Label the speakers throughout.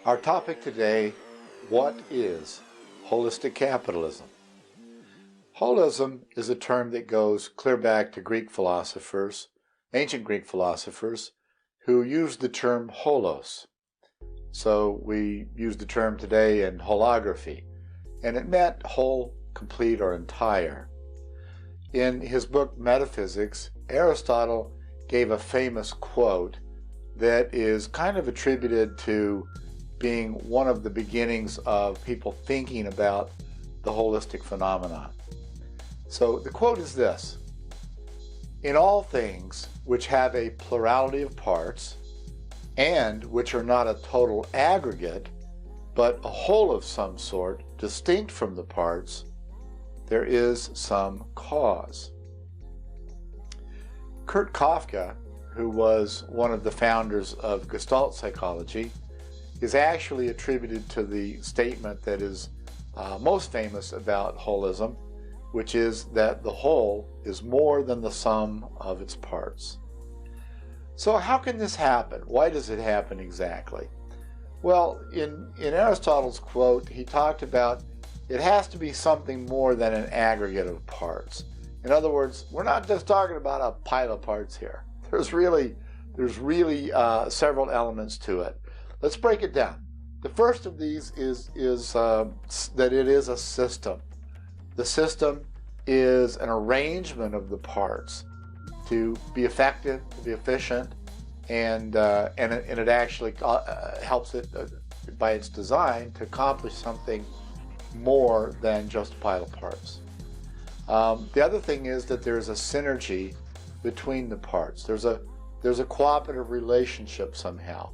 Speaker 1: Our topic today, what is holistic capitalism? Holism is a term that goes clear back to Greek philosophers, ancient Greek philosophers, who used the term holos. So we use the term today in holography, and it meant whole, complete, or entire. In his book Metaphysics, Aristotle gave a famous quote that is kind of attributed to being one of the beginnings of people thinking about the holistic phenomenon. So the quote is this: "In all things which have a plurality of parts, and which are not a total aggregate, but a whole of some sort, distinct from the parts, there is some cause." Kurt Kafka, who was one of the founders of Gestalt psychology, is actually attributed to the statement that is most famous about holism, which is that the whole is more than the sum of its parts. So how can this happen? Why does it happen exactly? Well, in Aristotle's quote, he talked about it has to be something more than an aggregate of parts. In other words, we're not just talking about a pile of parts here. There's really several elements to it. Let's break it down. The first of these is that it is a system. The system is an arrangement of the parts to be effective, to be efficient, and it actually helps it by its design to accomplish something more than just a pile of parts. The other thing is that there's a synergy between the parts. There's a cooperative relationship somehow.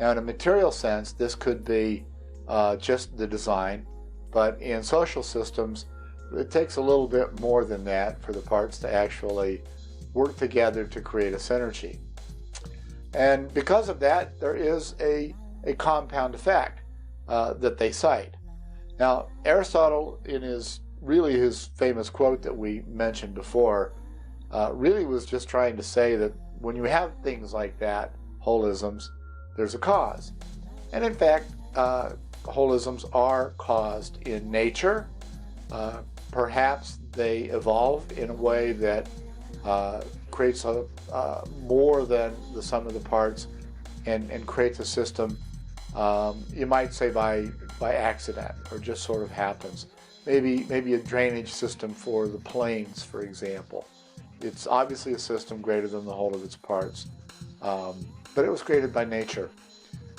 Speaker 1: Now, in a material sense, this could be just the design, but in social systems, it takes a little bit more than that for the parts to actually work together to create a synergy. And because of that, there is a compound effect that they cite. Now, Aristotle, in his famous quote that we mentioned before, really was just trying to say that when you have things like that, holisms, there's a cause. And in fact, holisms are caused in nature. Perhaps they evolve in a way that creates more than the sum of the parts and creates a system, you might say by accident, or just sort of happens. Maybe a drainage system for the plains, for example. It's obviously a system greater than the whole of its parts, but it was created by nature.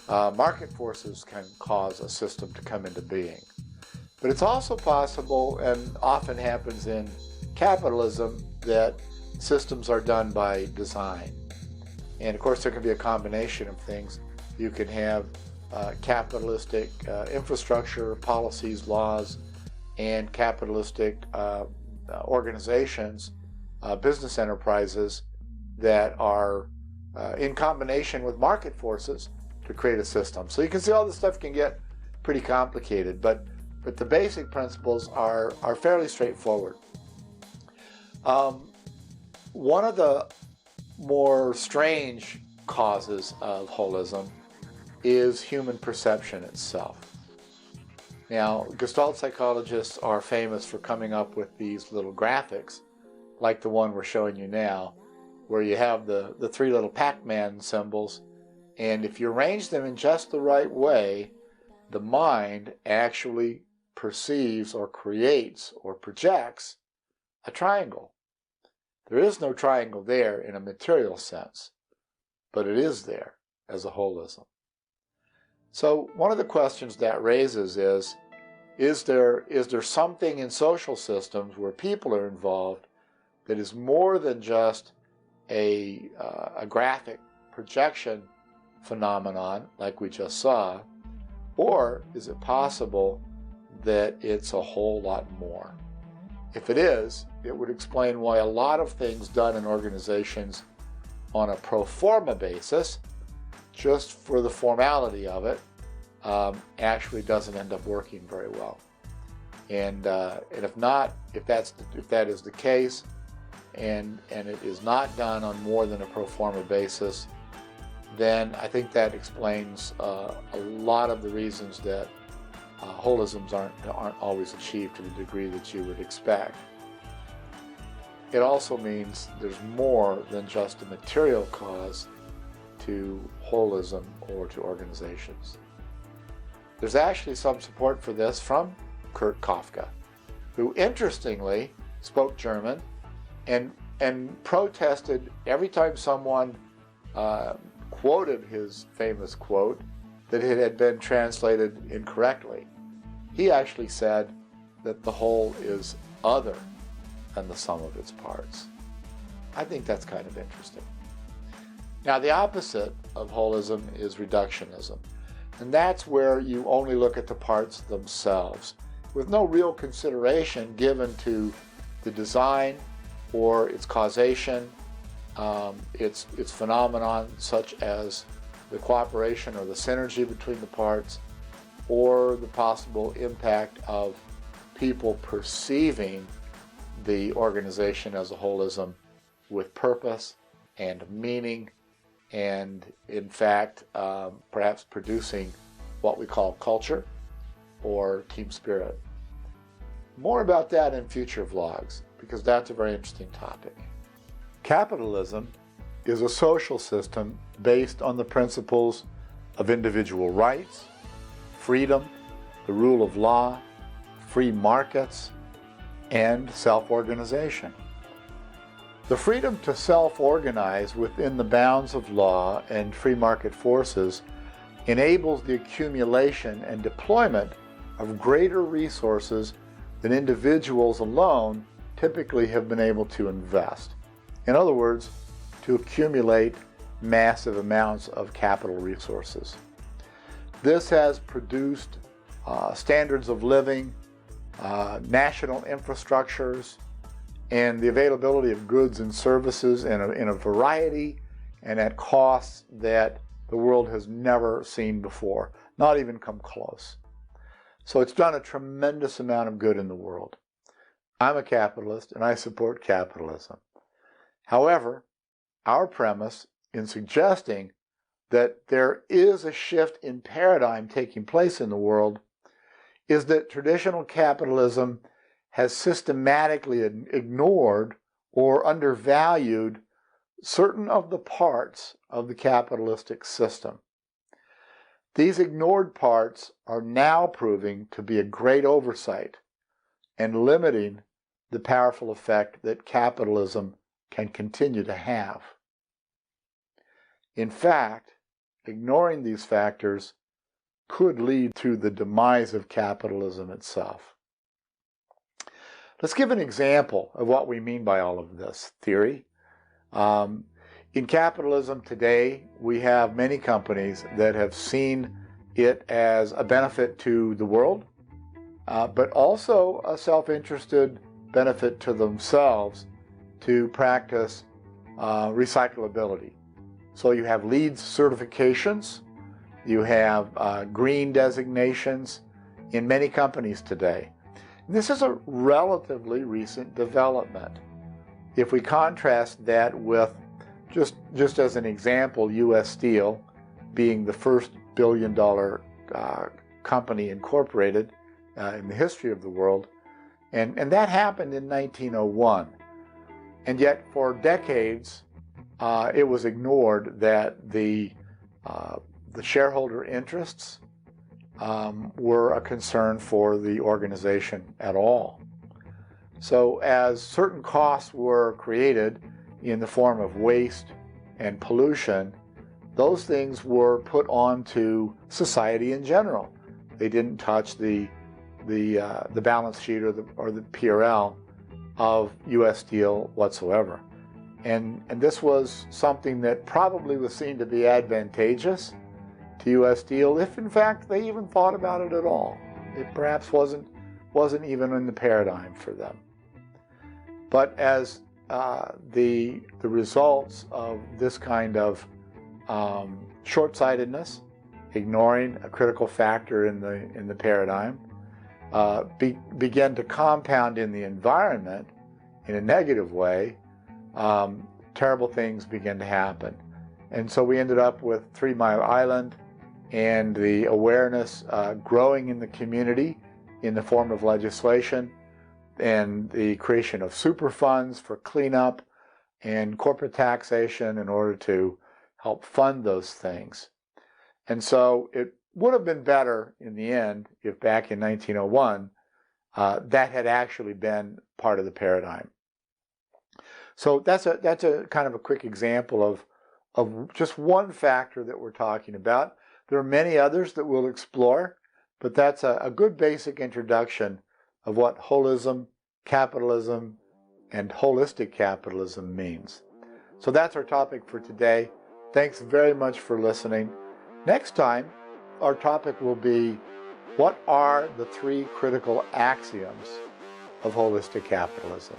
Speaker 1: Market forces can cause a system to come into being. But it's also possible, and often happens in capitalism, that systems are done by design. And of course there can be a combination of things. You can have capitalistic infrastructure, policies, laws, and capitalistic organizations, business enterprises that are in combination with market forces to create a system. So you can see all this stuff can get pretty complicated, but the basic principles are fairly straightforward. One of the more strange causes of holism is human perception itself. Now, Gestalt psychologists are famous for coming up with these little graphics, like the one we're showing you now, where you have the three little Pac-Man symbols, and if you arrange them in just the right way, the mind actually perceives or creates or projects a triangle. There is no triangle there in a material sense, but it is there as a holism. So one of the questions that raises is there something in social systems where people are involved that is more than just a graphic projection phenomenon like we just saw, or is it possible that it's a whole lot more? If it is, it would explain why a lot of things done in organizations on a pro forma basis, just for the formality of it, actually doesn't end up working very well. And if that is the case, and it is not done on more than a pro forma basis, then I think that explains a lot of the reasons that holisms aren't always achieved to the degree that you would expect. It also means there's more than just a material cause to holism or to organizations. There's actually some support for this from Kurt Kafka, who interestingly spoke German and protested every time someone quoted his famous quote that it had been translated incorrectly. He actually said that the whole is other than the sum of its parts. I think that's kind of interesting. Now, the opposite of holism is reductionism, and that's where you only look at the parts themselves, with no real consideration given to the design or its causation, its phenomenon, such as the cooperation or the synergy between the parts, or the possible impact of people perceiving the organization as a holism with purpose and meaning, and in fact, perhaps producing what we call culture or team spirit. More about that in future vlogs, because that's a very interesting topic. Capitalism is a social system based on the principles of individual rights, freedom, the rule of law, free markets, and self-organization. The freedom to self-organize within the bounds of law and free market forces enables the accumulation and deployment of greater resources than individuals alone typically have been able to invest. In other words, to accumulate massive amounts of capital resources. This has produced standards of living, national infrastructures, and the availability of goods and services in a variety and at costs that the world has never seen before, not even come close. So it's done a tremendous amount of good in the world. I'm a capitalist and I support capitalism. However, our premise in suggesting that there is a shift in paradigm taking place in the world is that traditional capitalism has systematically ignored or undervalued certain of the parts of the capitalistic system. These ignored parts are now proving to be a great oversight and limiting the powerful effect that capitalism can continue to have. In fact, ignoring these factors could lead to the demise of capitalism itself. Let's give an example of what we mean by all of this theory. In capitalism today, we have many companies that have seen it as a benefit to the world, but also a self-interested benefit to themselves to practice recyclability. So you have LEED certifications, you have green designations in many companies today. This is a relatively recent development. If we contrast that with, just as an example, U.S. Steel being the first billion-dollar company incorporated in the history of the world, and that happened in 1901. And yet for decades, it was ignored that the shareholder interests were a concern for the organization at all. So as certain costs were created in the form of waste and pollution, those things were put onto society in general. They didn't touch the balance sheet or the PRL of U.S. Steel whatsoever. And this was something that probably was seen to be advantageous to U.S. Steel, if in fact they even thought about it at all. It perhaps wasn't even in the paradigm for them. But as the results of this kind of short-sightedness, ignoring a critical factor in the paradigm, began to compound in the environment in a negative way, terrible things began to happen. And so we ended up with 3 Mile Island and the awareness growing in the community in the form of legislation and the creation of super funds for cleanup and corporate taxation in order to help fund those things. And so it would have been better in the end if back in 1901 that had actually been part of the paradigm. So that's a kind of a quick example of just one factor that we're talking about. There are many others that we'll explore, but that's a good basic introduction of what holism, capitalism, and holistic capitalism means. So that's our topic for today. Thanks very much for listening. Next time, our topic will be, what are the 3 critical axioms of holistic capitalism?